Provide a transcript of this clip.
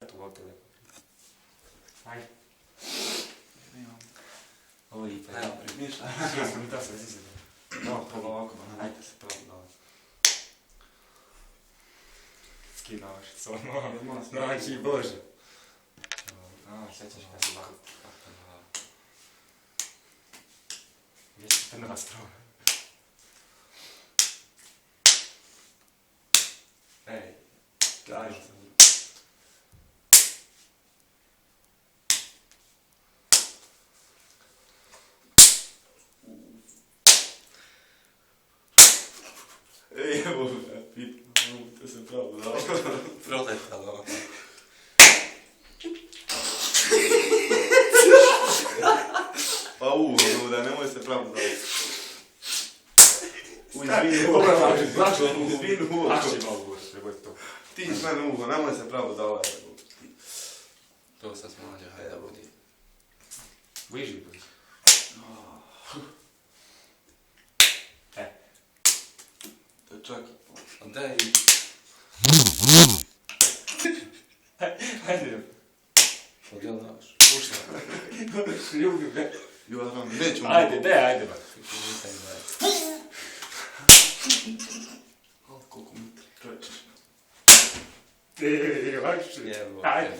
Tu ovdje lepo. Ajde. Ovo je ipak. Evo, premišljaj. 6 minuta se vezi se. No, prvo ovako, ajde se prvo dole. Skidavaš se ono. Znači, bože. Sjećaš kad si bavio. Gdje si te nastrao? Ej, daj. Ej, evo ga, pitam, to se pravo dao. Proletalo. Pa da nemoj se pravo dao. Izvini uho. Aši malo boš, nebo je to. Ti s mene uho, nemoj se pravo dao. To sad smađa, hajde da budi. Bliži budi. To čak. Daj. Ajde. Odjelnavaš. Ušla. Ljubi me. Joran, neću mu. Ajde, ajde ba. Nisam daje. Koliko mi trećeš. Ej, lakše. Evo. Ajde.